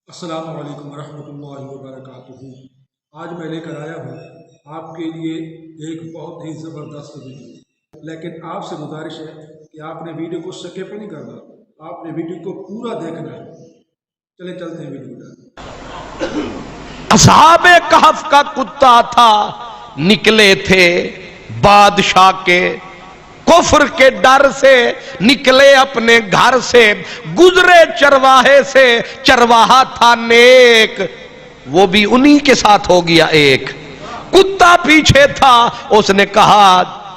السلام علیکم ورحمۃ اللہ وبرکاتہ۔ آج میں لے کر آیا ہوں آپ کے لیے ایک بہت ہی زبردست ویڈیو، لیکن آپ سے گزارش ہے کہ آپ نے ویڈیو کو سکپ نہیں کرنا، آپ نے ویڈیو کو پورا دیکھنا ہے۔ چلے چلتے ہیں ویڈیو میں۔ اصحاب کہف کا کتا تھا، نکلے تھے بادشاہ کے کفر کے ڈر سے، نکلے اپنے گھر سے، گزرے چرواہے سے، چرواہا تھا نیک، وہ بھی انہی کے ساتھ ہو گیا ایک۔ کتا پیچھے تھا، اس نے کہا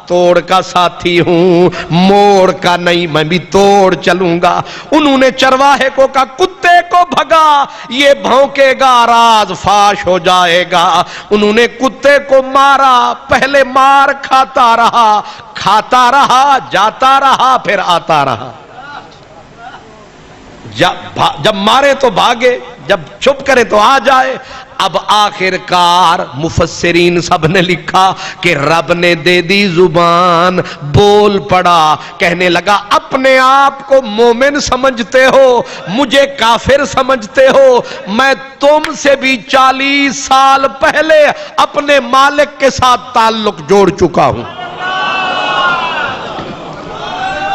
توڑ کا ساتھی ہوں، موڑ کا نہیں، میں بھی توڑ چلوں گا۔ انہوں نے چرواہے کو کہا کتے کو بھگا، یہ بھونکے گا راز فاش ہو جائے گا۔ انہوں نے کتے کو مارا، پہلے مار کھاتا رہا، جاتا رہا، پھر آتا رہا۔ جب مارے تو بھاگے، جب چپ کرے تو آ جائے۔ اب آخر کار مفسرین سب نے لکھا کہ رب نے دے دی زبان، بول پڑا، کہنے لگا اپنے آپ کو مومن سمجھتے ہو، مجھے کافر سمجھتے ہو، میں تم سے بھی 40 سال پہلے اپنے مالک کے ساتھ تعلق جوڑ چکا ہوں۔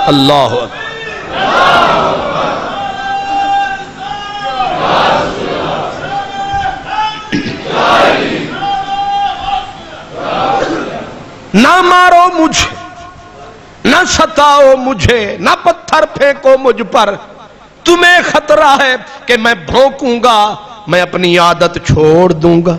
اللہ نہ مارو مجھے، نہ ستاؤ مجھے، نہ پتھر پھینکو مجھ پر، تمہیں خطرہ ہے کہ میں بھونکوں گا، میں اپنی عادت چھوڑ دوں گا،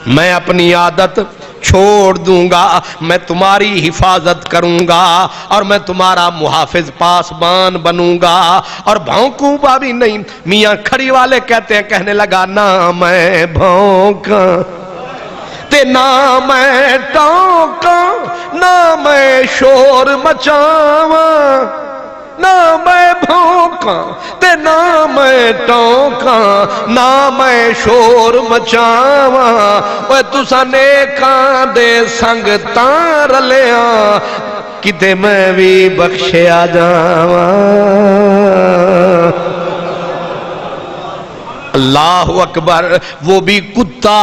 میں اپنی عادت چھوڑ دوں گا، میں تمہاری حفاظت کروں گا اور میں تمہارا محافظ پاسبان بنوں گا اور بھونکوں گا بھی نہیں۔ میاں کھڑی والے کہتے ہیں، کہنے لگا نہ میں بھونکاں تے نہ میں ٹونکاں، نہ میں شور مچاواں، نہ میں بھونکاں تے نہ میں ٹونکاں، نہ میں شور مچاواں، اوے تساں نیکاں دے سنگ تاں رلیاں، کتے میں بھی بخشیا جاواں۔ اللہ اکبر۔ وہ بھی کتا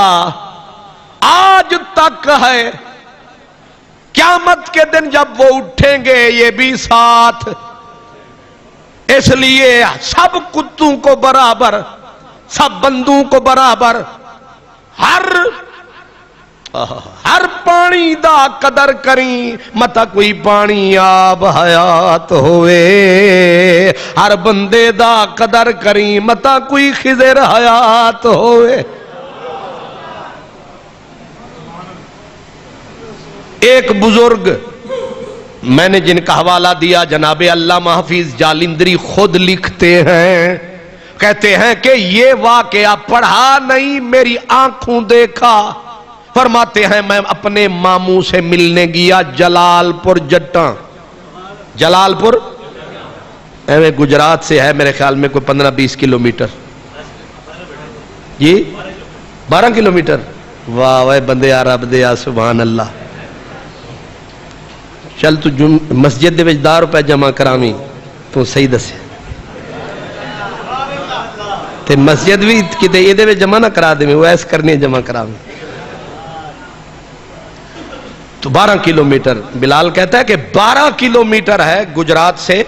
آج تک ہے، قیامت کے دن جب وہ اٹھیں گے یہ بھی ساتھ، اس لیے سب کتوں کو برابر، سب بندوں کو برابر، ہر پانی دا قدر کریں، متا کوئی پانی آب حیات ہوئے، ہر بندے دا قدر کریں، متا کوئی خضر حیات ہوئے۔ ایک بزرگ، میں نے جن کا حوالہ دیا جناب علامہ حفیظ جالندری خود لکھتے ہیں، کہتے ہیں کہ یہ واقعہ پڑھا نہیں، میری آنکھوں دیکھا۔ فرماتے ہیں میں اپنے ماموں سے ملنے گیا جلال پور جٹاں، جلال پور گجرات سے ہے میرے خیال میں کوئی 15-20 کلومیٹر، جی 12 کلومیٹر۔ واہ واہ بندے عرب دے، سبحان اللہ۔ چل تو مسجد دے وچ 10 روپے جمع کراویں تو صحیح دسے، تے مسجد بھی کتے یہ وچ جمع نہ کرا دیں، وہ ایس کرنے جمع کراویں تو 12 کلومیٹر۔ بلال کہتا ہے کہ 12 کلومیٹر ہے گجرات سے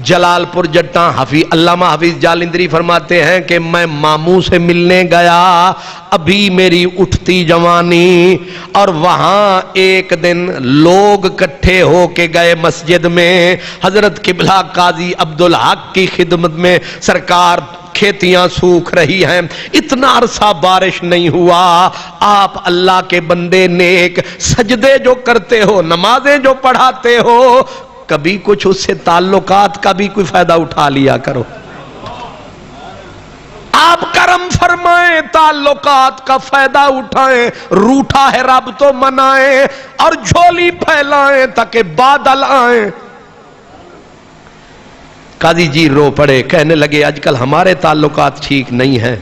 جلال پور جٹاں۔ علامہ حفیظ جالندری فرماتے ہیں کہ میں ماموں سے ملنے گیا، ابھی میری اٹھتی جوانی، اور وہاں ایک دن لوگ کٹھے ہو کے گئے مسجد میں، حضرت قبلہ قاضی عبدالحق کی خدمت میں، سرکار کھیتیاں سوکھ رہی ہیں، اتنا عرصہ بارش نہیں ہوا، آپ اللہ کے بندے نیک، سجدے جو کرتے ہو، نمازیں جو پڑھاتے ہو، کبھی کچھ اس سے تعلقات کا بھی کوئی فائدہ اٹھا لیا کرو۔ آپ کرم فرمائیں، تعلقات کا فائدہ اٹھائیں، روٹھا ہے رب تو منائیں اور جھولی پھیلائیں تاکہ بادل آئیں۔ قاضی جی رو پڑے، کہنے لگے آج کل ہمارے تعلقات ٹھیک نہیں ہیں،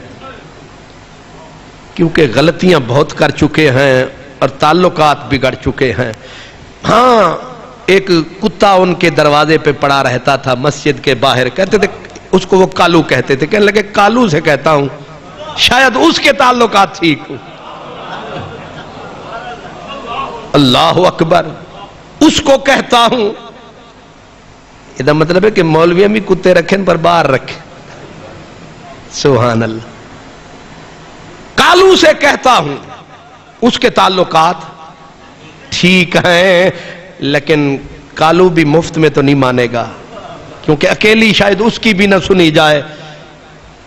کیونکہ غلطیاں بہت کر چکے ہیں اور تعلقات بگڑ چکے ہیں۔ ہاں ایک کتا ان کے دروازے پہ پڑا رہتا تھا مسجد کے باہر، کہتے تھے اس کو وہ کالو کہتے تھے. کہنے لگے کالو سے کہتا ہوں شاید اس کے تعلقات ٹھیک ہوں. اللہ اکبر. اس کو کہتا ہوں. یہ مطلب ہے کہ مولویاں بھی کتے رکھیں پر باہر رکھیں. سبحان اللہ. کالو سے کہتا ہوں اس کے تعلقات ٹھیک ہیں، لیکن کالو بھی مفت میں تو نہیں مانے گا، کیونکہ اکیلی شاید اس کی بھی نہ سنی جائے.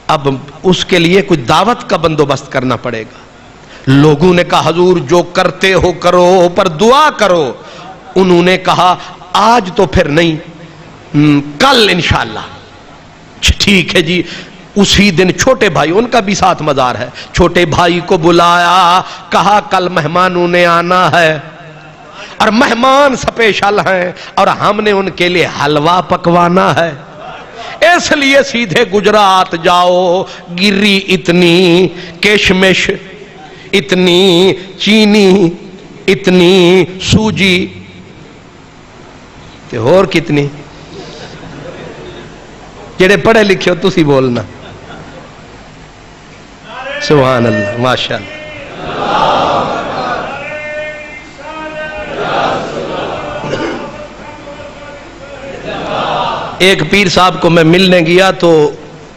اب اس کے لیے کوئی دعوت کا بندوبست کرنا پڑے گا. لوگوں نے کہا حضور جو کرتے ہو کرو پر دعا کرو. انہوں نے کہا آج تو پھر نہیں، کل انشاءاللہ. ٹھیک ہے جی. اسی دن چھوٹے بھائی، ان کا بھی ساتھ مزار ہے، چھوٹے بھائی کو بلایا، کہا کل مہمانوں نے آنا ہے اور مہمان سپیشل ہیں اور ہم نے ان کے لیے حلوہ پکوانا ہے، اس لیے سیدھے گجرات جاؤ. گری اتنی، کشمش اتنی، چینی اتنی، سوجی تے اور کتنی. جڑے پڑھے لکھے ہو تسی بولنا. سبحان اللہ، ماشاء اللہ. ایک پیر صاحب کو میں ملنے گیا تو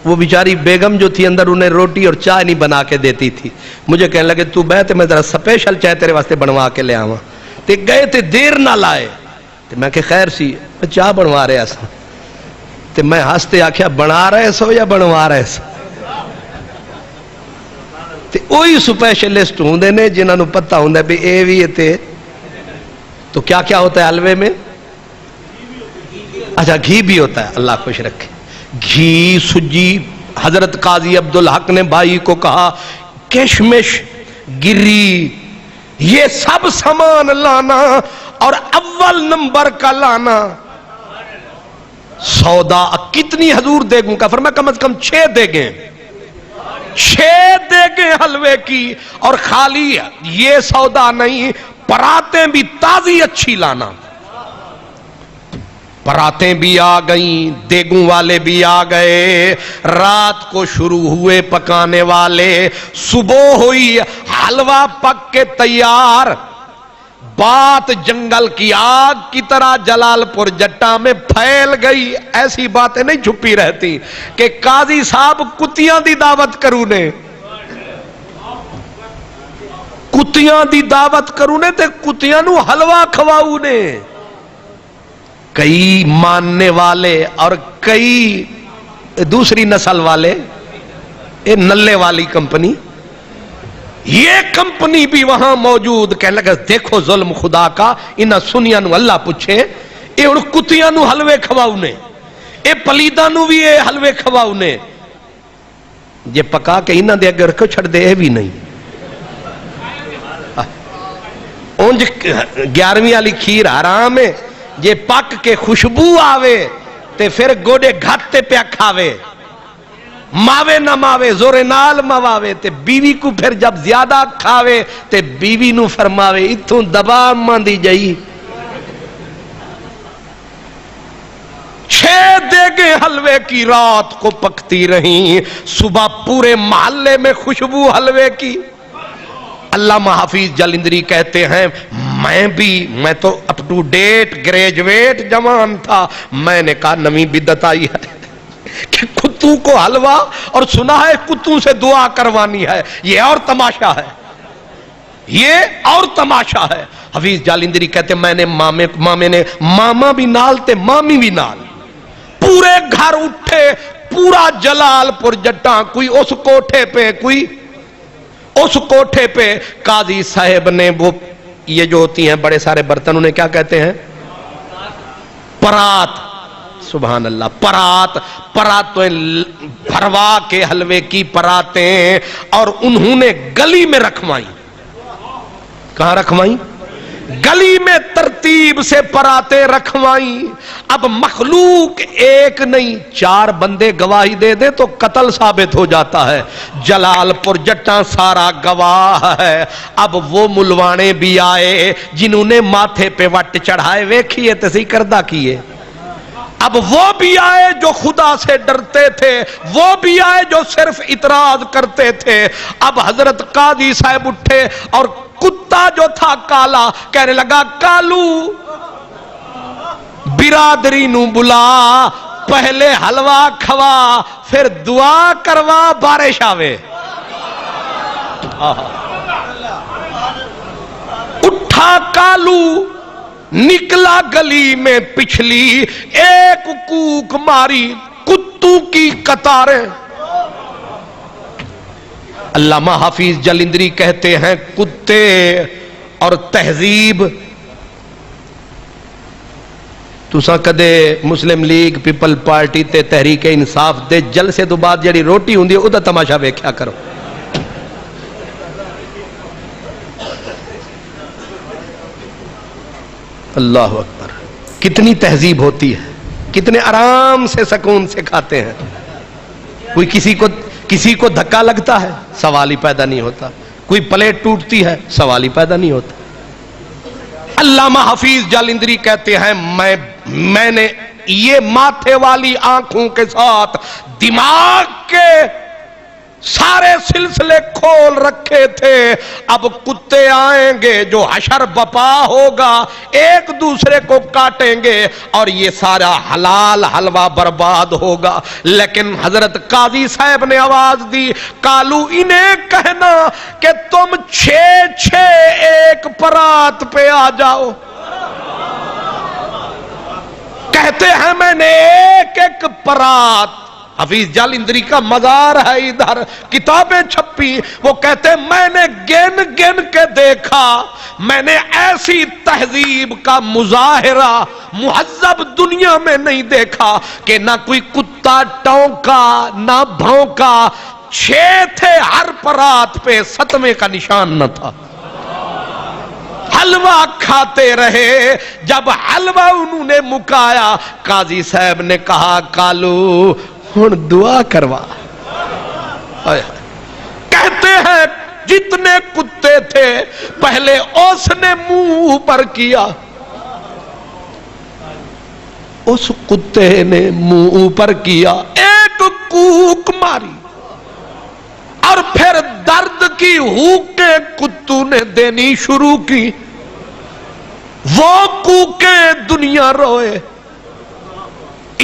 وہ بیچاری بیگم جو تھی اندر انہیں روٹی اور چائے نہیں بنا کے دیتی تھی. مجھے کہنے لگے تو بیٹھ میں ذرا سپیشل چائے تیرے واسطے بنوا کے لے آواں. تے گئے تے دیر نہ لائے. تے میں کہ خیر سی میں چاہ بنوا رہا سا. تے میں ہستے آکھیا بنا رہے سو یا بنوا رہے سو؟ تے وہی سپیشلسٹ ہوندے نے جنہاں نوں پتہ ہوندا ہے بھی اے وی تے. تو کیا کیا ہوتا ہے حلوے میں؟ اچھا گھی بھی ہوتا ہے، اللہ خوش رکھے. گھی، سجی. حضرت قاضی عبدالحق نے بھائی کو کہا کشمش، گری، یہ سب سامان لانا اور اول نمبر کا لانا. سودا کتنی حضور دیگوں کا؟ فرمایا کم از کم 6 دیگیں، 6 دیگیں حلوے کی. اور خالی یہ سودا نہیں، پراتیں بھی تازی اچھی لانا. پراتیں بھی آ گئیں، دیگوں والے بھی آ گئے. رات کو شروع ہوئے پکانے والے، صبح ہوئی حلوہ پک کے تیار. بات جنگل کی آگ کی طرح جلال پور جٹا میں پھیل گئی. ایسی باتیں نہیں چھپی رہتی کہ قاضی صاحب کتیاں دی دعوت کروں نے، کتیاں دی دعوت کروں نے تے کتیاں نو حلوہ کھواؤں نے. کئی ماننے والے اور کئی دوسری نسل والے، یہ نلے والی کمپنی، یہ کمپنی بھی وہاں موجود. کہنے لگا دیکھو ظلم خدا کا. انہاں سنیاں نو اللہ پوچھے اے ان کتیاں نو حلوے کھواؤ نے، اے پلیداں نو بھی اے حلوے کھواؤ نے. یہ پکا کے انہاں دے اگر رکھو چھڑ دے اے بھی نہیں. اونج 11ویں والی کھیر حرام ہے. یہ پک کے خوشبو آوے تے پھر گوڑے گھاتے پیا کھاوے. ماوے نہ ماوے زور نال مواوے تے بیوی کو پھر جب زیادہ کھاوے تے بیوی نو فرماوے اتھوں دبا ماندی جائی. 6 دیگیں حلوے کی رات کو پکتی رہیں، صبح پورے محلے میں خوشبو حلوے کی. علامہ حفیظ جلندری کہتے ہیں میں تو اپ ٹو ڈیٹ گریجویٹ جوان تھا. میں نے کہا نویں بدعت آئی ہے کہ کتوں کو حلوہ اور سنا ہے کتوں سے دعا کروانی ہے. یہ اور تماشا ہے، یہ اور تماشا ہے. حفیظ جالندری کہتے ہیں میں نے ماما بھی نال تے مامی بھی نال. پورے گھر اٹھے، پورا جلال پور جٹاں، کوئی اس کوٹھے پہ کوئی اس کوٹھے پہ. قاضی صاحب نے وہ یہ جو ہوتی ہیں بڑے سارے برتن، انہیں کیا کہتے ہیں؟ پرات. سبحان اللہ. پراتیں بھروا کے حلوے کی پراتیں، اور انہوں نے گلی میں رکھوائیں. کہاں رکھوائیں؟ گلی میں ترتیب سے پراتیں رکھوائیں. اب مخلوق ایک نہیں 4 بندے گواہی دے دے تو قتل ثابت ہو جاتا ہے. جلال پور جٹاں سارا گواہ ہے. اب وہ ملوانے بھی آئے جنہوں نے ماتھے پہ وٹ چڑھائے. ویکھیے تے صحیح کردہ کیے. اب وہ بھی آئے جو خدا سے ڈرتے تھے، وہ بھی آئے جو صرف اعتراض کرتے تھے۔ اب حضرت قاضی صاحب اٹھے اور کتا جو تھا کالا کہنے لگا کالو برادری نو بلا، پہلے حلوہ کھوا پھر دعا کروا بارش آوے۔ اٹھا کالو نکلا گلی میں پچھلی، ایک کوک ماری کتوں کی قطاریں۔ علامہ حافظ جلندری کہتے ہیں کتے اور تہذیب، تساں کدے مسلم لیگ پیپل پارٹی تے تحریک انصاف دے جلسے تو بعد جڑی روٹی ہوندی ہے او دا تماشا ویکھیا کرو۔ اللہ اکبر، کتنی تہذیب ہوتی ہے، کتنے آرام سے سکون سے کھاتے ہیں۔ کوئی کسی کو دھکا لگتا ہے سوال ہی پیدا نہیں ہوتا، کوئی پلیٹ ٹوٹتی ہے سوال ہی پیدا نہیں ہوتا۔ علامہ حفیظ جالندری کہتے ہیں میں نے یہ ماتھے والی آنکھوں کے ساتھ دماغ کے سارے سلسلے کھول رکھے تھے، اب کتے آئیں گے جو حشر بپا ہوگا، ایک دوسرے کو کاٹیں گے اور یہ سارا حلال حلوہ برباد ہوگا۔ لیکن حضرت قاضی صاحب نے آواز دی، کالو انہیں کہنا کہ تم 6 ایک پرات پہ آ جاؤ۔ کہتے ہیں میں نے ایک پرات، حفیظ جالندری کا مزار ہے ادھر، کتابیں چھپی، وہ کہتے ہیں میں نے گن گن کے دیکھا، میں نے ایسی تہذیب کا مظاہرہ مہذب دنیا میں نہیں دیکھا کہ نہ کوئی کتا ٹونکا نہ بھونکا، 6 تھے ہر پرات پہ، 7ویں کا نشان نہ تھا۔ حلوہ کھاتے رہے، جب حلوہ انہوں نے مکایا قاضی صاحب نے کہا کالو ہن دعا کروا۔ کہتے ہیں جتنے کتے تھے پہلے اس نے منہ پر کیا، اس کتے نے منہ پر کیا، ایک کوک ماری اور پھر درد کی ہوکیں کتوں نے دینی شروع کی۔ وہ کوکیں دنیا روئے۔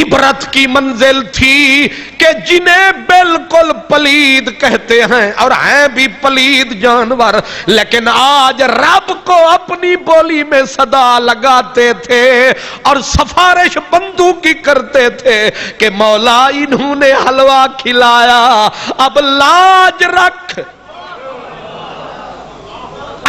عبرت کی منزل تھی کہ جنہیں بالکل پلید کہتے ہیں اور ہیں بھی پلید جانور، لیکن آج رب کو اپنی بولی میں صدا لگاتے تھے اور سفارش بندوں کی کرتے تھے کہ مولا انہوں نے حلوہ کھلایا، اب لاج رکھ۔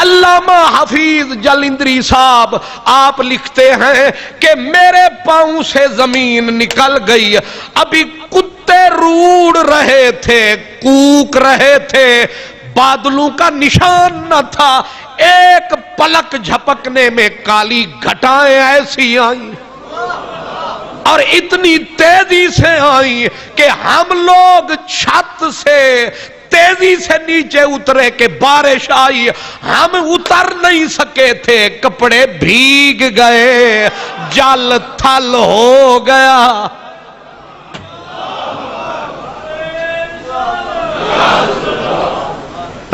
علامہ حفیظ جالندری صاحب آپ لکھتے ہیں کہ میرے پاؤں سے زمین نکل گئی، ابھی کتے روڑ رہے تھے، کوک رہے تھے، بادلوں کا نشان نہ تھا، ایک پلک جھپکنے میں کالی گھٹائیں ایسی آئیں اور اتنی تیزی سے آئیں کہ ہم لوگ چھت سے تیزی سے نیچے اترے کہ بارش آئی، ہم اتر نہیں سکے تھے، کپڑے بھیگ گئے، جل تھل ہو گیا۔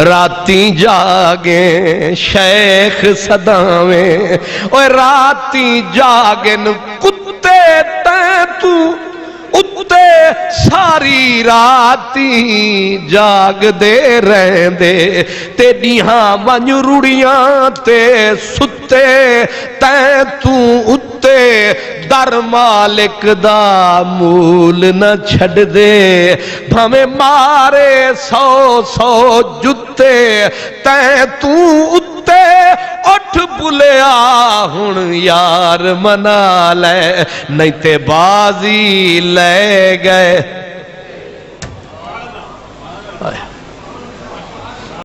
راتی جاگیں شیخ صداویں، اوہ راتی جاگن کتے تیں تو اتے ساری راتی جاگ دے رہن دے، تیڑیاں ونج روڑیاں تے ستے تیں تو اتے، در مالک دا مول نہ چھڑ دے، بھمیں مارے 100 جتے تیں تو اتے، اٹھ بلیا ہن یار منا لے، نہیں تے بازی لے گئے۔